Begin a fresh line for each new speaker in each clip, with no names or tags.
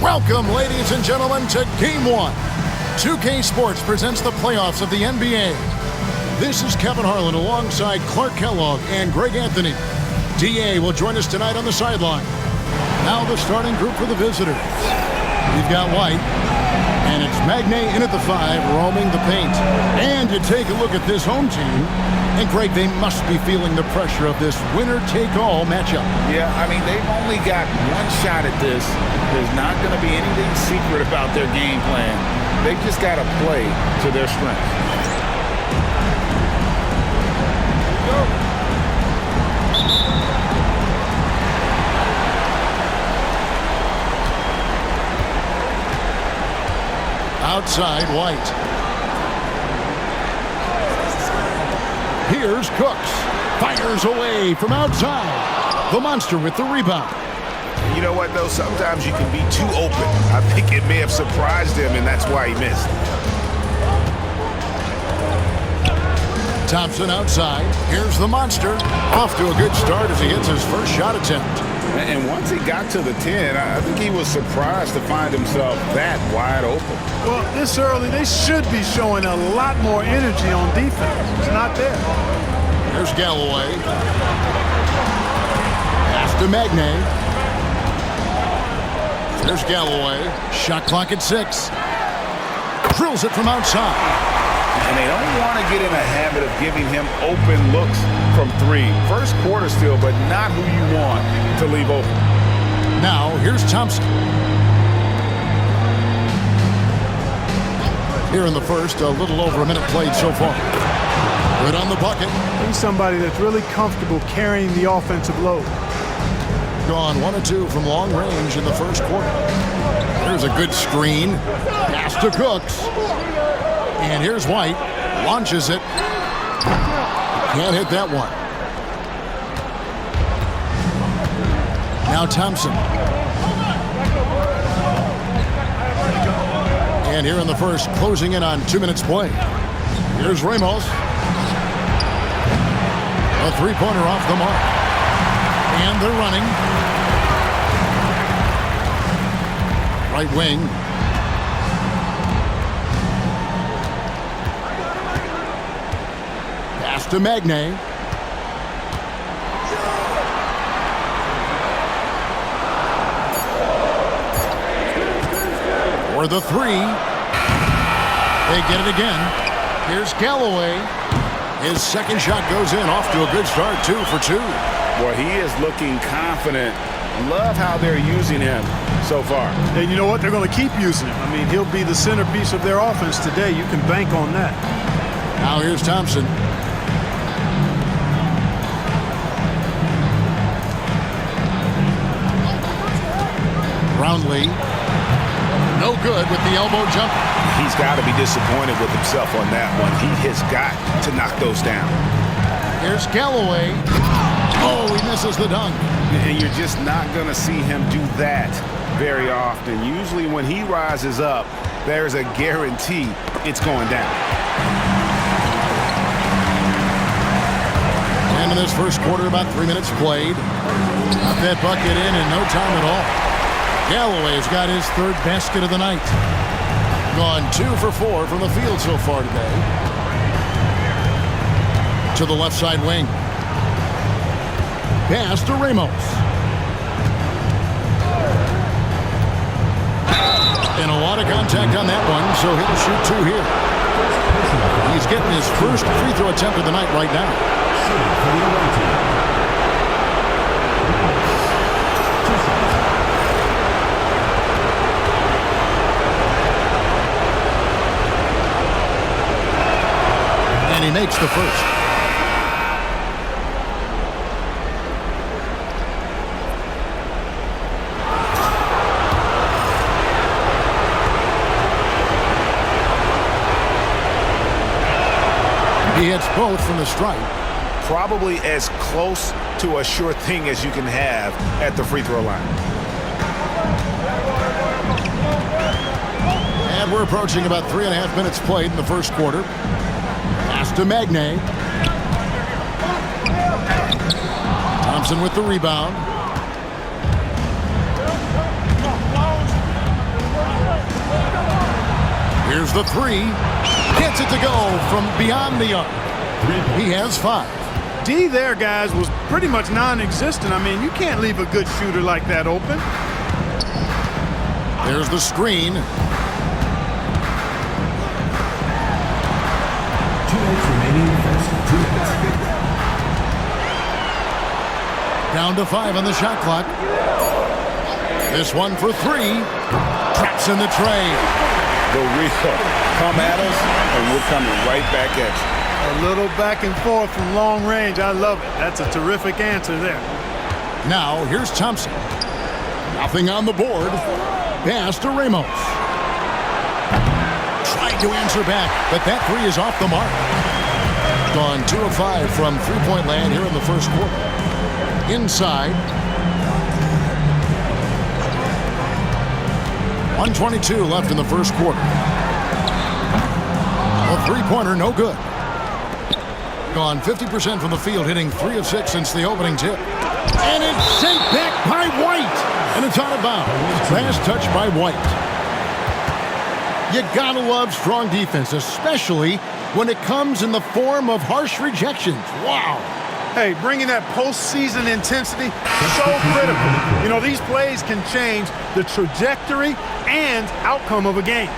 Welcome, ladies and gentlemen, to Game 1. 2K Sports presents the playoffs of the NBA. This is Kevin Harlan alongside Clark Kellogg and Greg Anthony. DA will join us tonight on the sideline. Now the starting group for the visitors. We've got White, and it's Magne in at the 5, roaming the paint. And you take a look at this home team, and Greg, they must be feeling the pressure of this winner-take-all matchup.
Yeah, I mean, they've only got one shot at this. There's not going to be anything secret about their game plan. They've just got to play to their strengths.
Outside, White. Here's Cooks. Fires away from outside. The monster with the rebound.
You know what, though? Sometimes you can be too open. I think it may have surprised him, and that's why he missed.
Thompson outside. Here's the monster. Off to a good start as he hits his first shot attempt.
And once he got to the 10, I think he was surprised to find himself that wide open.
Well, this early, they should be showing a lot more energy on defense. It's not there.
Here's Galloway. Pass to Magne. There's Galloway. Shot clock at 6. Drills it from outside.
And they don't want to get in a habit of giving him open looks from 3. First quarter still, but not who you want to leave open.
Now, here's Thompson. Here in the first, a little over a minute played so far. Good on the bucket.
He's somebody that's really comfortable carrying the offensive load.
Gone 1 of 2 from long range in the first quarter. There's a good screen. Pass to Cooks. And here's White. Launches it. Can't hit that one. Now Thompson. And here in the first, closing in on 2 minutes play. Here's Ramos. A three-pointer off the mark. And they're running. Right wing. Pass to Magne. For the 3. They get it again. Here's Galloway. His second shot goes in. Off to a good start. 2 for 2.
Boy, he is looking confident. Love how they're using him so far.
And you know what? They're going to keep using him. I mean, he'll be the centerpiece of their offense today. You can bank on that.
Now here's Thompson. Brownlee. No good with the elbow jumper.
He's got to be disappointed with himself on that one. He has got to knock those down.
Here's Galloway. Oh, he misses the dunk.
And you're just not going to see him do that very often. Usually when he rises up, there's a guarantee it's going down.
And in this first quarter, about 3 minutes played. Got that bucket in no time at all. Galloway's got his 3rd basket of the night. Gone 2 for 4 from the field so far today. To the left side wing. Pass to Ramos. And a lot of contact on that one, so he'll shoot 2 here. He's getting his first free throw attempt of the night right now. And he makes the first. He hits both from the stripe.
Probably as close to a sure thing as you can have at the free throw line.
And we're approaching about 3.5 minutes played in the first quarter. Pass to Magne. Thompson with the rebound. the three. Gets it to go from beyond the arc. He has 5.
D there, guys, was pretty much non-existent. I mean, you can't leave a good shooter like that open.
There's the screen.
2 minutes remaining in the first. 2 minutes.
Down to 5 on the shot clock. This one for 3. Traps in the tray.
The real. Come at us, and we're coming right back at you.
A little back and forth from long range. I love it. That's a terrific answer there.
Now, here's Thompson. Nothing on the board. Pass to Ramos. Tried to answer back, but that 3 is off the mark. Gone 2 of 5 from three-point land here in the first quarter. Inside. 1:22 left in the first quarter. A three-pointer, no good. Gone 50% from the field, hitting 3 of 6 since the opening tip. And it's sent back by White. And it's out of bounds. Last touch by White. You gotta love strong defense, especially when it comes in the form of harsh rejections. Wow.
Hey, bringing that postseason intensity, so critical. You know, these plays can change the trajectory and outcome of a game.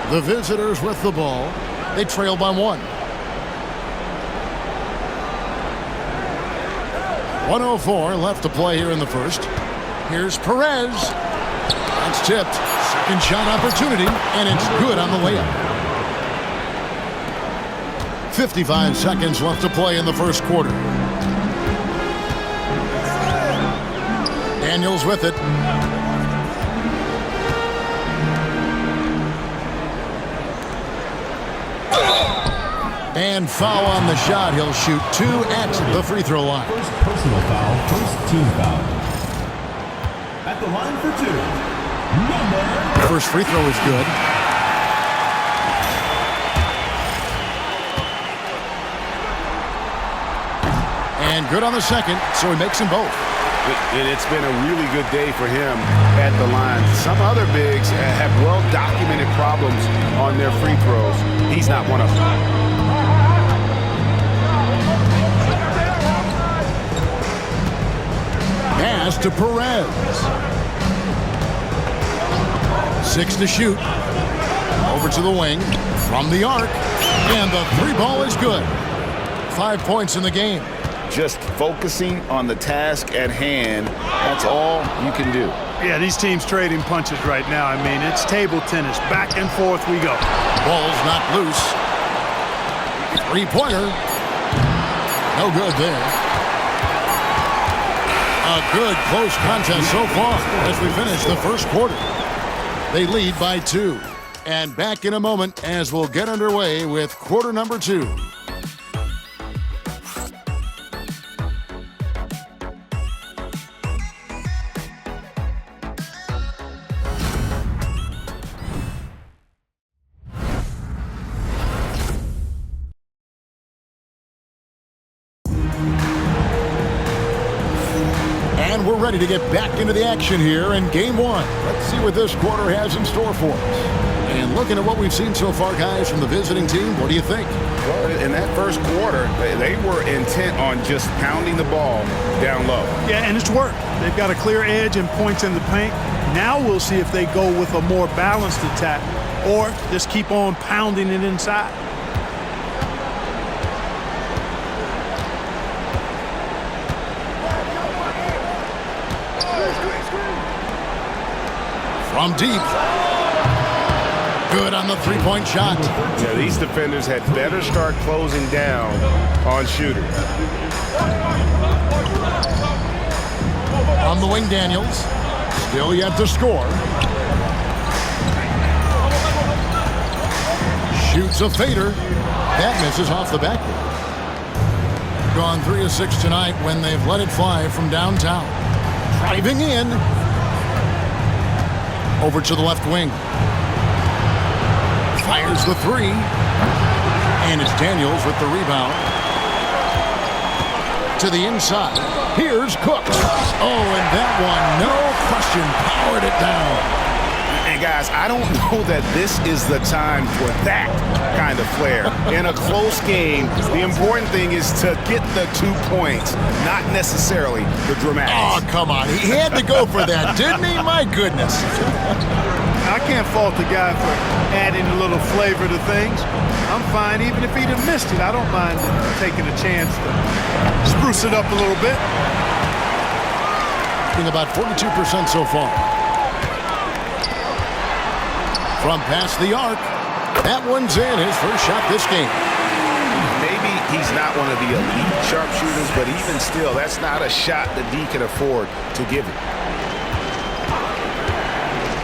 The visitors with the ball. They trail by 1. 1:04 left to play here in the first. Here's Perez. That's tipped. Second shot opportunity, and it's good on the layup. 55 seconds left to play in the first quarter. Daniels with it. And foul on the shot. He'll shoot 2 at the free throw line.
First personal foul, first team foul. At the line for 2. Number.
First free throw is good. And good on the second, so he makes them both.
And it's been a really good day for him at the line. Some other bigs have well-documented problems on their free throws. He's not one of them.
Pass to Perez. 6 to shoot. Over to the wing. From the arc. And the 3-ball is good. 5 points in the game.
Just focusing on the task at hand, that's all you can do.
Yeah, these teams trading punches right now. I mean, it's table tennis. Back and forth we go.
Ball's not loose. 3-pointer. No good there. A good close contest so far as we finish the first quarter. They lead by 2. And back in a moment as we'll get underway with quarter number 2. We're ready to get back into the action here in game 1. Let's see what this quarter has in store for us. And looking at what we've seen so far, guys, from the visiting team, what do you think?
Well, in that first quarter, they were intent on just pounding the ball down low.
Yeah, and it's worked. They've got a clear edge and points in the paint. Now we'll see if they go with a more balanced attack or just keep on pounding it inside.
From deep. Good on the 3-point shot.
Yeah, these defenders had better start closing down on shooters.
On the wing, Daniels. Still yet to score. Shoots a fader. That misses off the backboard. Gone 3 of 6 tonight when they've let it fly from downtown. Driving in. Over to the left wing. Fires the 3. And it's Daniels with the rebound. To the inside. Here's Cooks. Oh, and that one, no question, powered it down.
And guys, I don't know that this is the time for that kind of flair. In a close game, the important thing is to get the 2 points, not necessarily the dramatics.
Oh, come on. He had to go for that, didn't he? My goodness.
I can't fault the guy for adding a little flavor to things. I'm fine even if he'd have missed it. I don't mind taking a chance to spruce it up a little bit.
About 42% so far. From past the arc. That one's in. His first shot this game.
Maybe he's not one of the elite sharpshooters, but even still, that's not a shot that D can afford to give him.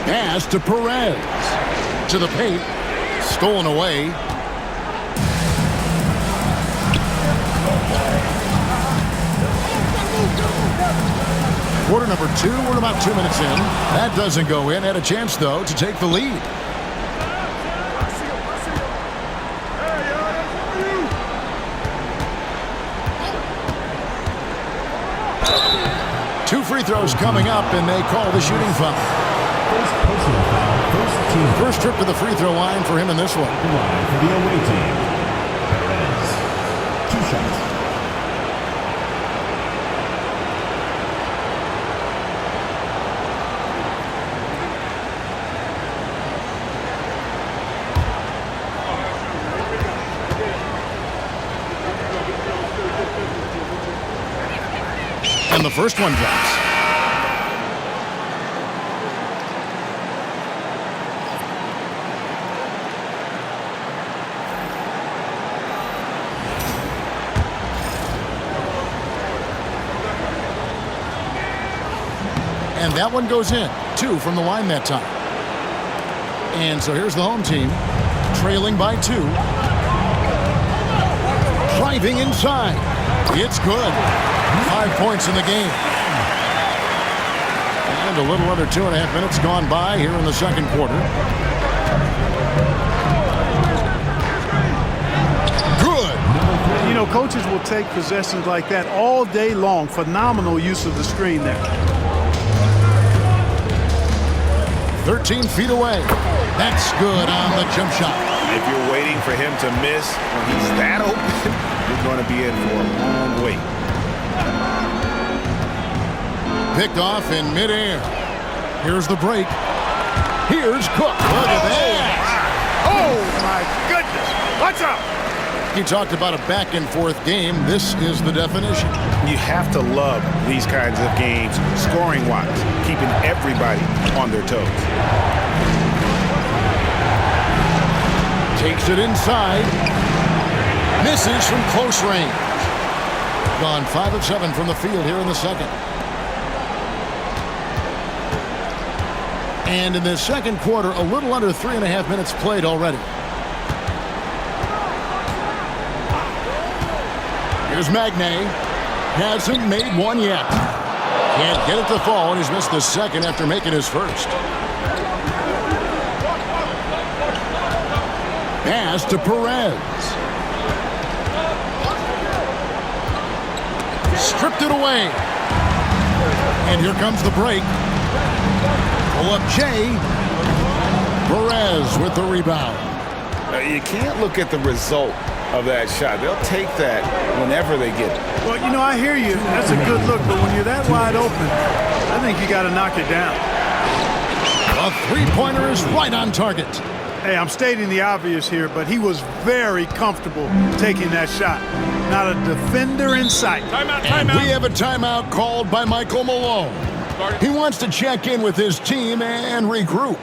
Pass to Perez. To the paint. Stolen away. Quarter number 2. We're about 2 minutes in. That doesn't go in. Had a chance, though, to take the lead. Two free throws coming up, and they call the shooting foul. First trip to the free throw line for him in this one.
For the away team, Perez. 2 shots.
And the first one drops. And that one goes in. 2 from the line that time. And so here's the home team, trailing by 2. Driving inside. It's good. 5 points in the game. And a little under 2.5 minutes gone by here in the second quarter. Good.
You know, coaches will take possessions like that all day long. Phenomenal use of the screen there.
13 feet away. That's good on the jump shot.
If you're waiting for him to miss when he's that open, you're going to be in for a long wait.
Picked off in midair. Here's the break. Here's Cook. Look at that.
Oh, my goodness. What's up?
You talked about a back-and-forth game. This is the definition.
You have to love these kinds of games, scoring-wise, keeping everybody on their toes.
Takes it inside. Misses from close range. Gone 5 of 7 from the field here in the second. And in the second quarter, a little under 3.5 minutes played already. Here's Magne. Hasn't made one yet. Can't get it to fall, and he's missed the second after making his first. Pass to Perez. Stripped it away. And here comes the break. Pull up Jay. Perez with the rebound.
You can't look at the result of that shot. They'll take that whenever they get it.
Well, you know, I hear you. That's a good look, but when you're that wide open, I think you got to knock it down.
A three-pointer is right on target.
Hey, I'm stating the obvious here, but he was very comfortable taking that shot. Not a defender in sight.
And we have a timeout called by Michael Malone. He wants to check in with his team and regroup.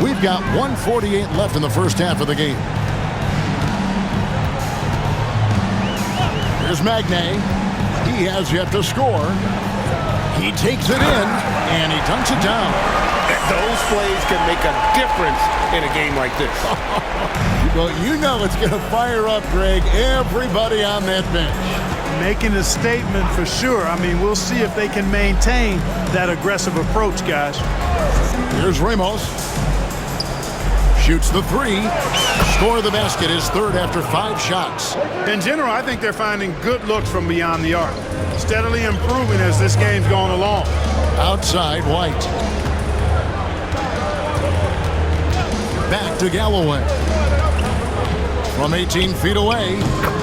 We've got 1:48 left in the first half of the game. Here's Magne. He has yet to score. He takes it in, and he dunks it down.
Those plays can make a difference in a game like this.
Well, you know it's going to fire up, Greg, everybody on that bench.
Making a statement for sure. I mean, we'll see if they can maintain that aggressive approach, guys.
Here's Ramos. Shoots the three. Score of the basket, his third after 5 shots.
In general, I think they're finding good looks from beyond the arc. Steadily improving as this game's going along.
Outside, White. Back to Galloway. From 18 feet away.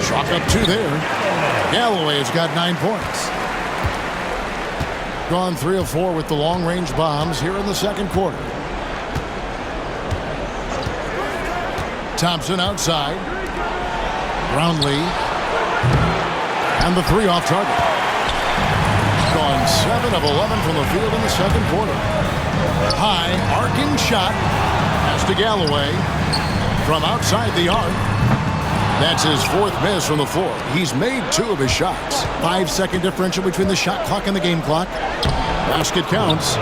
Chalk up 2 there. Galloway has got 9 points. Gone 3 of 4 with the long-range bombs here in the second quarter. Thompson outside. Brownlee. And the 3 off target. Gone 7 of 11 from the field in the second quarter. High, arcing shot. Pass to Galloway. From outside the arc. That's his 4th miss from the floor. He's made 2 of his shots. 5-second differential between the shot clock and the game clock. Basket counts.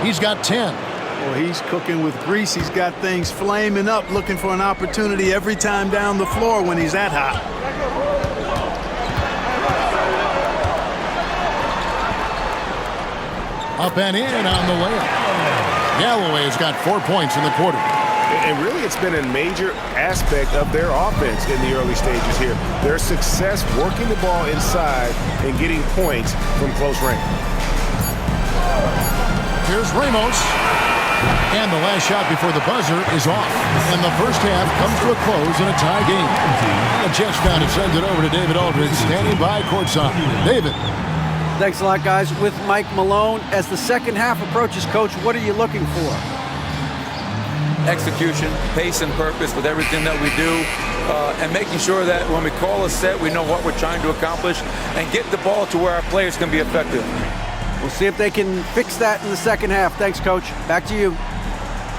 He's got 10.
Well, he's cooking with grease. He's got things flaming up, looking for an opportunity every time down the floor when he's that hot.
Up and in on the layup. Galloway's got 4 points in the quarter.
And really, it's been a major aspect of their offense in the early stages here. Their success working the ball inside and getting points from close range.
Here's Ramos. And the last shot before the buzzer is off. And the first half comes to a close in a tie game. And a chance now to send it over to David Aldridge, standing by courtside. David.
Thanks a lot, guys. With Mike Malone, as the second half approaches, Coach, what are you looking for?
Execution, pace and purpose with everything that we do, and making sure that when we call a set, we know what we're trying to accomplish and get the ball to where our players can be effective.
We'll see if they can fix that in the second half. Thanks, Coach. Back to you.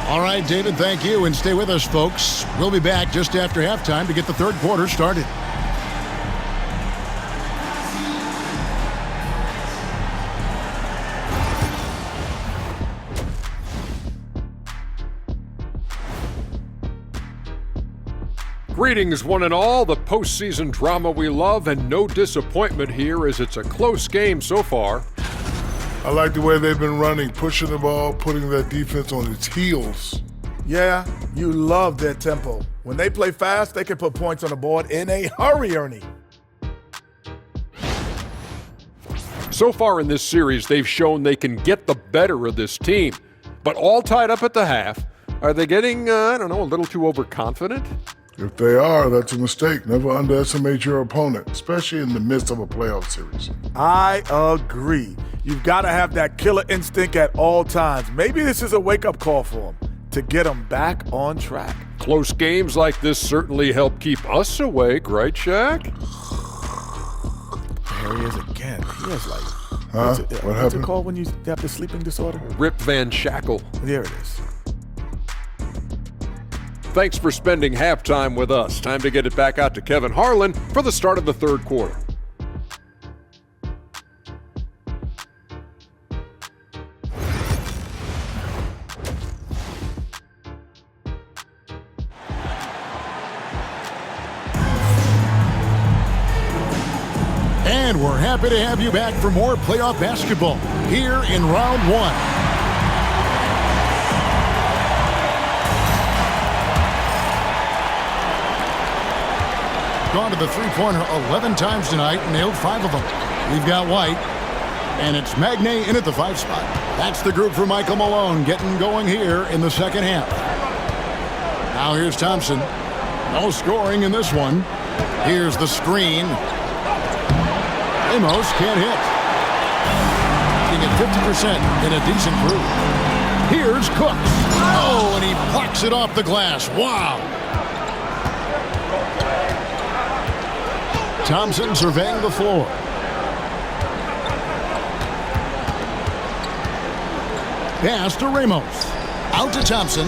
All right, David, thank you. And stay with us, folks. We'll be back just after halftime to get the third quarter started.
Greetings, one and all. The postseason drama we love, and no disappointment here as it's a close game so far.
I like the way they've been running, pushing the ball, putting that defense on its heels.
Yeah, you love their tempo. When they play fast, they can put points on the board in a hurry, Ernie.
So far in this series, they've shown they can get the better of this team. But all tied up at the half, are they getting, a little too overconfident?
If they are, that's a mistake. Never underestimate your opponent, especially in the midst of a playoff series.
I agree. You've got to have that killer instinct at all times. Maybe this is a wake-up call for them to get them back on track.
Close games like this certainly help keep us awake, right, Shaq?
There he is again. He has like,
What
what's
happened?
it called when you have the sleeping disorder?
Rip Van Shackle.
There it is.
Thanks for spending halftime with us. Time to get it back out to Kevin Harlan for the start of the third quarter.
And we're happy to have you back for more playoff basketball here in round 1. Gone to the three-pointer 11 times tonight, nailed 5 of them. We've got White, and it's Magne in at the 5 spot. That's the group for Michael Malone getting going here in the second half. Now here's Thompson. No scoring in this one. Here's the screen. Amos can't hit. Getting at 50% in a decent group. Here's Cooks. Oh, and he blocks it off the glass. Wow. Thompson surveying the floor. Pass to Ramos. Out to Thompson.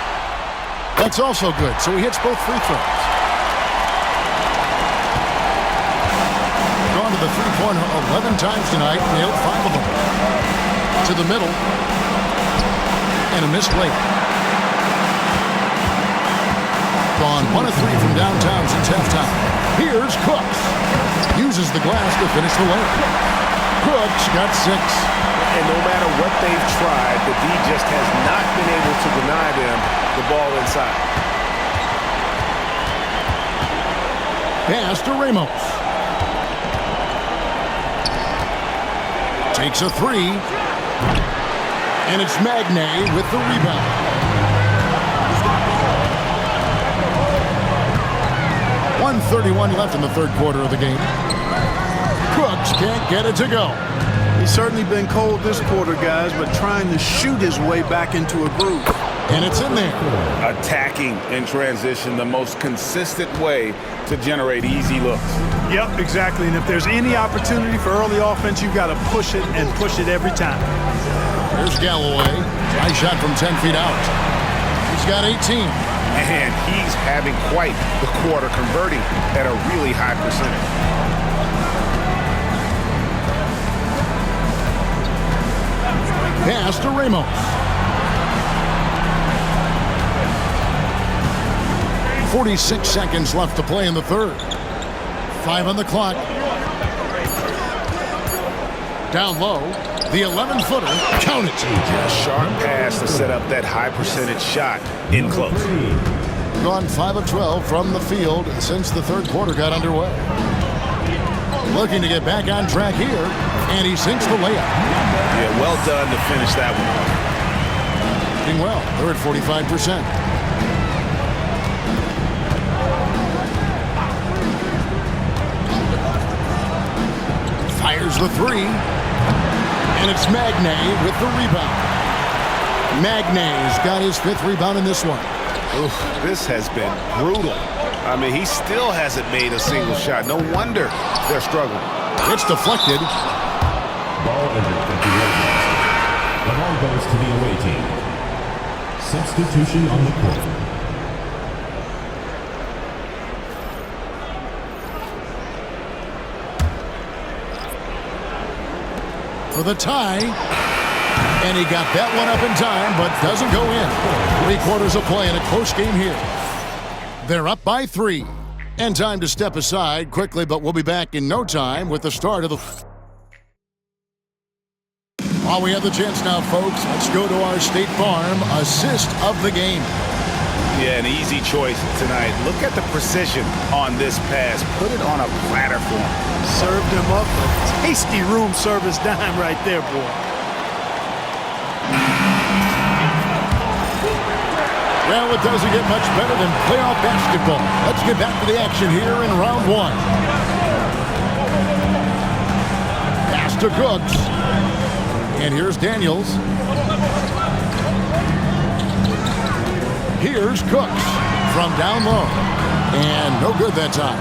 That's also good, so he hits both free throws. Gone to the three-pointer 11 times tonight, nailed 5 of them. To the middle, and a missed layup. Gone 1 of 3 from downtown since halftime. Here's Cooks. Uses the glass to finish the layup. Cooks got 6.
And no matter what they've tried, the D just has not been able to deny them the ball inside.
Pass to Ramos. Takes a 3. And it's Magne with the rebound. .131 left in the third quarter of the game. Cooks can't get it to go.
He's certainly been cold this quarter, guys, but trying to shoot his way back into a groove.
And it's in there.
Attacking in transition, the most consistent way to generate easy looks.
Yep, exactly. And if there's any opportunity for early offense, you've got to push it and push it every time.
Here's Galloway. High shot from 10 feet out. He's got 18.
And he's having quite the quarter, converting at a really high percentage.
Pass to Ramos. .46 seconds left to play in the third. 5 on the clock. Down low, the 11-footer. Count it.
A sharp pass to set up that high percentage shot in close.
Gone 5 of 12 from the field since the third quarter got underway. Looking to get back on track here, and he sinks the layup.
Yeah, well done to finish that one.
Doing well. They're at 45%. Fires the 3. And it's Magne with the rebound. Magne's got his 5th rebound in this one.
Oof, this has been brutal. I mean, he still hasn't made a single shot. No wonder they're struggling.
It's deflected.
Ball under 58. The ball goes to the away team. Substitution on the court.
For the tie. And he got that one up in time, but doesn't go in. 3 quarters of play in a close game here. They're up by 3. And time to step aside quickly, but we'll be back in no time with the start of the... While we have the chance now, folks, let's go to our State Farm assist of the game.
Yeah, an easy choice tonight. Look at the precision on this pass. Put it on a platter for him.
Served him up a tasty room service dime right there, boy.
Well, it doesn't get much better than playoff basketball. Let's get back to the action here in round 1. Pass to Cooks. And here's Daniels. Here's Cooks from down low. And no good that time.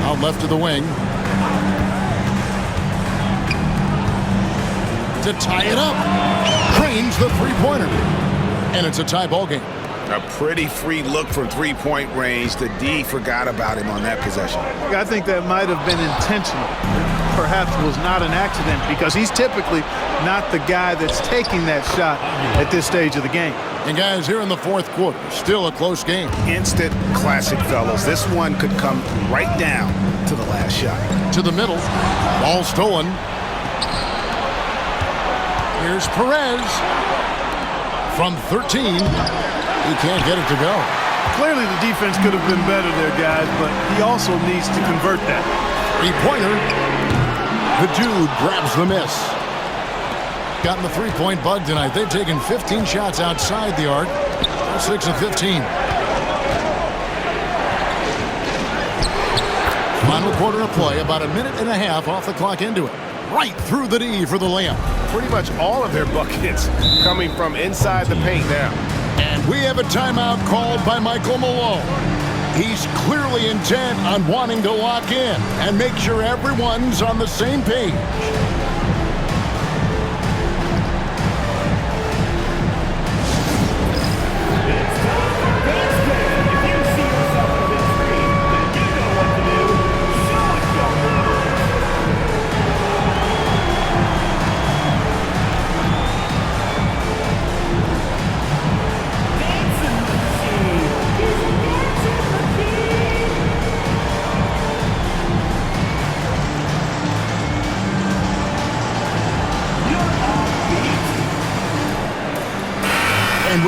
Out left of the wing. To tie it up. Cranes the three-pointer. And it's a tie ball game.
A pretty free look from three-point range. The D forgot about him on that possession.
I think that might have been intentional. Perhaps was not an accident because he's typically not the guy that's taking that shot at this stage of the game.
And guys, here in the fourth quarter, still a close game.
Instant classic, fellas. This one could come right down to the last shot.
To the middle. Ball stolen. Here's Perez. From 13. He can't get it to go.
Clearly the defense could have been better there, guys, but he also needs to convert that.
Three-pointer. The dude grabs the miss. Gotten the three-point bug tonight. They've taken 15 shots outside the arc. 6 of 15. Final quarter of play. About a minute and a half off the clock into it. Right through the D for the layup.
Pretty much all of their buckets coming from inside the paint now.
And we have a timeout called by Michael Malone. He's clearly intent on wanting to lock in and make sure everyone's on the same page.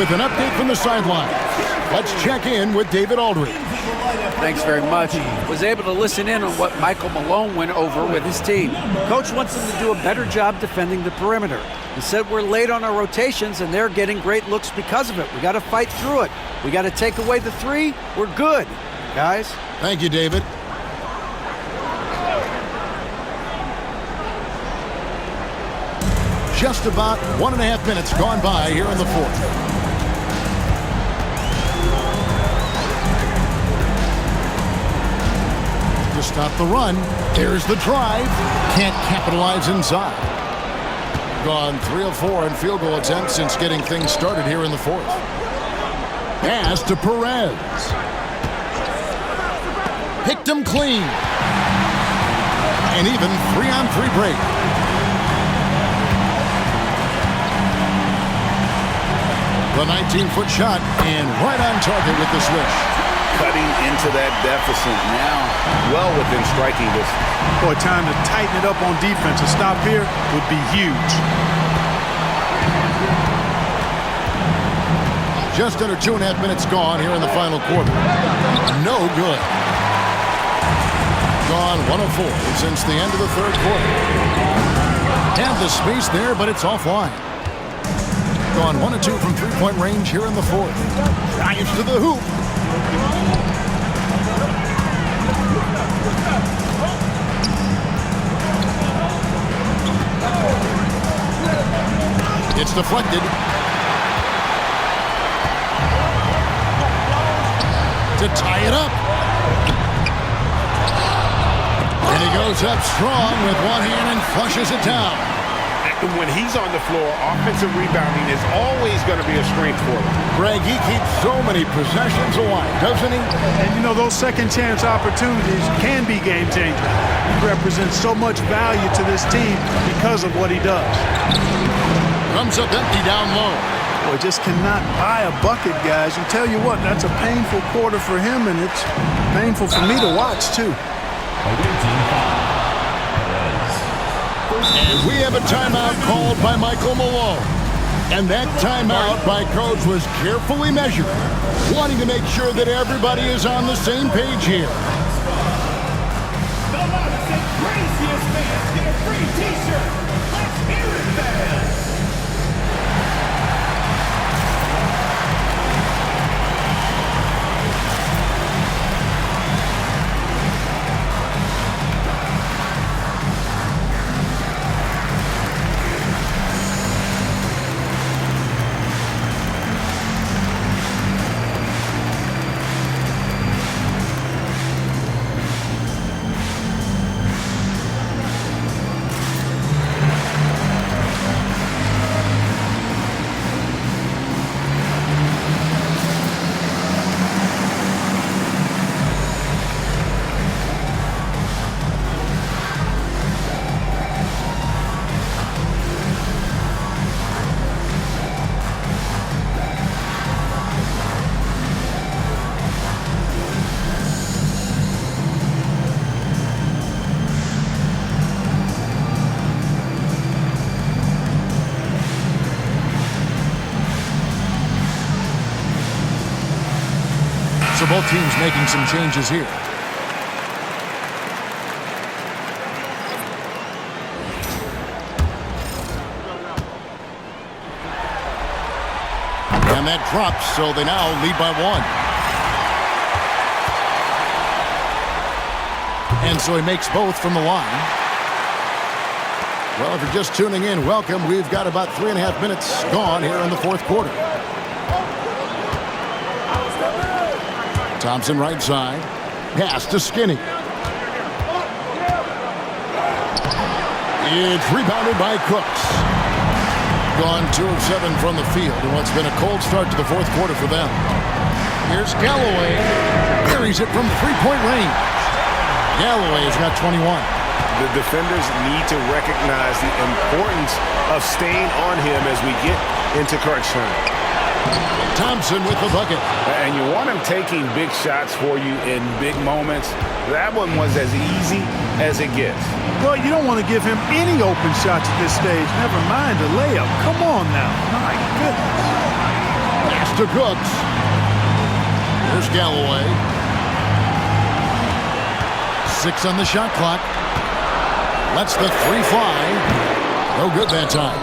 with an update from the sideline. Let's check in with David Aldridge.
Thanks very much. Was able to listen in on what Michael Malone went over with his team. Coach wants them to do a better job defending the perimeter. He said we're late on our rotations and they're getting great looks because of it. We got to fight through it. We got to take away the three. We're good, guys.
Thank you, David. Just about 1.5 minutes gone by here in the fourth. To stop the run, there's the drive. Can't capitalize inside. Gone 3 of 4 in field goal attempts since getting things started here in the fourth. Pass to Perez. Picked him clean. And even 3-on-3 break. The 19-foot shot, and right on target with the swish.
Cutting into that deficit now, well within striking distance.
Boy, time to tighten it up on defense. A stop here would be huge.
Just under 2.5 minutes gone here in the final quarter. No good. Gone 1 of 4 since the end of the third quarter. Have the space there, but it's offline. Gone 1 of 2 from three-point range here in the fourth. Dives to the hoop. It's deflected. To tie it up. And he goes up strong with one hand and flushes it down.
When he's on the floor, offensive rebounding is always going to be a strength for him.
Greg, he keeps so many possessions alive, doesn't he?
And you know, those second chance opportunities can be game changers. He represents so much value to this team because of what he does.
Comes up empty down low.
Boy, just cannot buy a bucket, guys. And tell you what, that's a painful quarter for him, and it's painful for me to watch, too.
And we have a timeout called by Michael Malone. And that timeout by Coach was carefully measured, wanting to make sure that everybody is on the same page here.
The loudest and craziest fans get a free t-shirt. Let's hear it, fans.
So both teams making some changes here. And that drops, so they now lead by 1. And so he makes both from the line. Well, if you're just tuning in, welcome. We've got about 3.5 minutes gone here in the fourth quarter. Thompson right side. Pass to Skinny. It's rebounded by Cooks. Gone 2 of 7 from the field in what's been a cold start to the fourth quarter for them. Here's Galloway. Buries it from three-point range. Galloway's got 21.
The defenders need to recognize the importance of staying on him as we get into crunch time.
Thompson with the bucket.
And you want him taking big shots for you in big moments. That one was as easy as it gets.
Well, you don't want to give him any open shots at this stage. Never mind a layup. Come on now. My goodness.
Pass to Cooks. Here's Galloway. 6 on the shot clock. Lets the 3 fly. No good that time.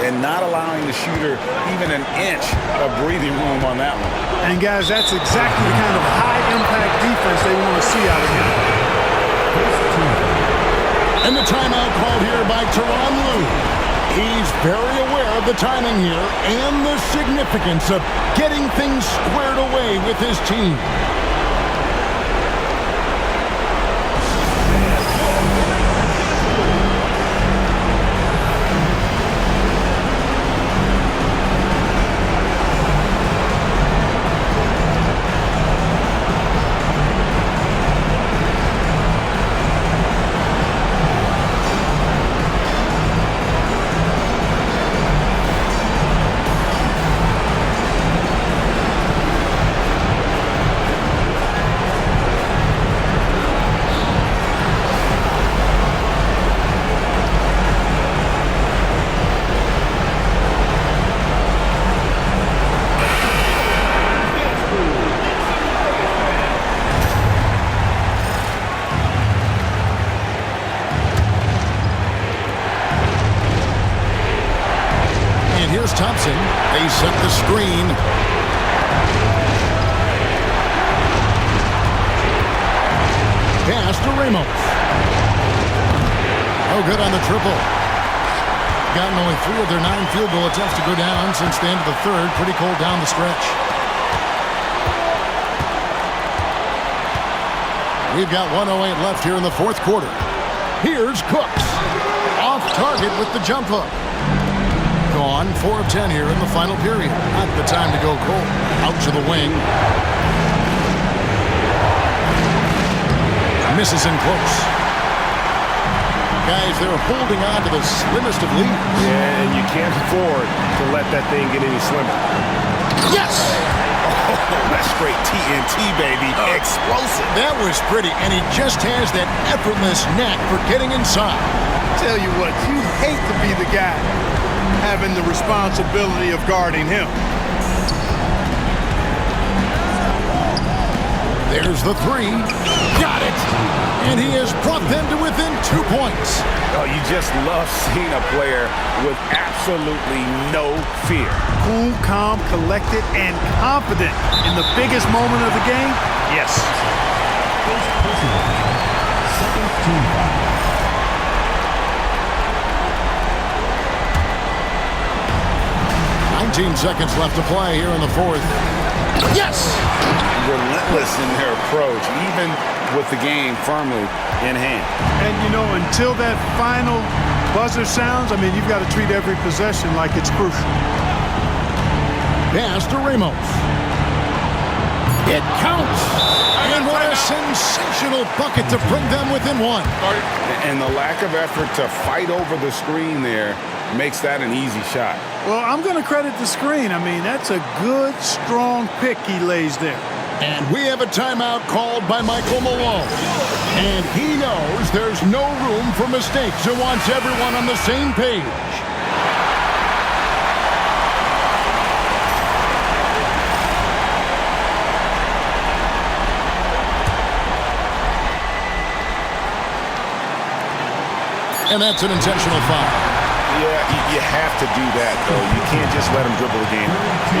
And not allowing the shooter even an inch of breathing room on that one.
And guys, that's exactly the kind of high-impact defense they want to see out of him.
And the timeout called here by Tyronn Lue. He's very aware of the timing here and the significance of getting things squared away with his team. Thompson. They set the screen. Pass to Ramos. Oh, good on the triple. Gotten only 3 of their 9 field goal attempts to go down since the end of the third. Pretty cold down the stretch. We've got 1:08 left here in the fourth quarter. Here's Cooks. Off target with the jump hook. Gone 4 of 10 here in the final period. Not the time to go cold. Out to the wing. Misses in close. Guys, they're holding on to the slimmest of leads.
Yeah, and you can't afford to let that thing get any slimmer.
Yes!
Oh, that's straight TNT, baby. Explosive.
That was pretty, and he just has that effortless knack for getting inside.
Tell you what, you hate to be the guy having the responsibility of guarding him.
There's the 3. Got it! And he has brought them to within 2 points.
Oh, you just love seeing a player with absolutely no fear.
Cool, calm, collected, and confident in the biggest moment of the game? Yes.
Second team foul.
19 seconds left to play here in the fourth. Yes!
Relentless in their approach, even with the game firmly in hand.
And, you know, until that final buzzer sounds, I mean, you've got to treat every possession like it's crucial.
Pass to Ramos. It counts! And what a sensational bucket to bring them within 1.
And the lack of effort to fight over the screen there makes that an easy shot.
Well, I'm going to credit the screen. I mean, that's a good, strong pick he lays there.
And we have a timeout called by Michael Malone. And he knows there's no room for mistakes and wants everyone on the same page. And that's an intentional foul.
Yeah, you have to do that, though. You can't just let him dribble the game.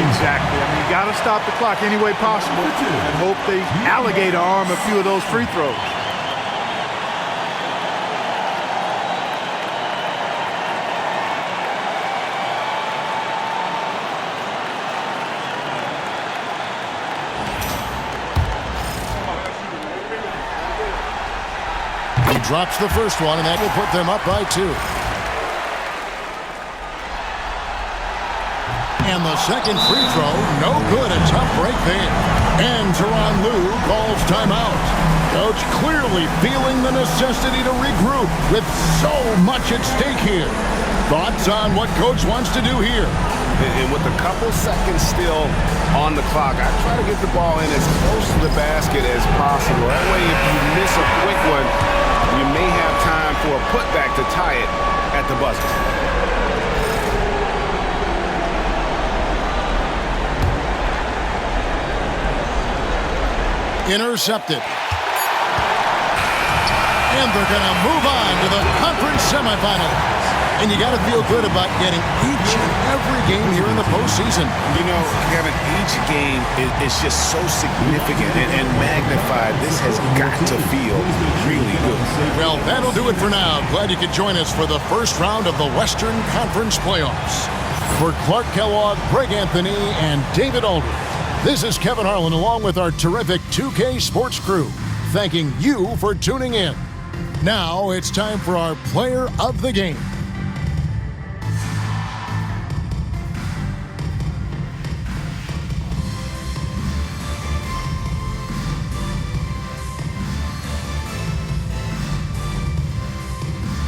Exactly. I mean, you got to stop the clock any way possible and hope they alligator arm a few of those free throws.
He drops the first one, and that will put them up by 2. And the second free throw, no good. A tough break there. And Tyronn Lue calls timeout. Coach clearly feeling the necessity to regroup with so much at stake here. Thoughts on what Coach wants to do here?
And with a couple seconds still on the clock, I try to get the ball in as close to the basket as possible. That way, if you miss a quick one, you may have time for a putback to tie it at the buzzer.
Intercepted. And they're going to move on to the conference semifinals. And you got to feel good about getting each and every game here in the postseason.
You know, Kevin, each game is just so significant and magnified. This has got to feel really good.
Well, that'll do it for now. Glad you could join us for the first round of the Western Conference playoffs. For Clark Kellogg, Greg Anthony, and David Aldridge, this is Kevin Harlan along with our terrific 2K Sports crew, thanking you for tuning in. Now it's time for our Player of the Game.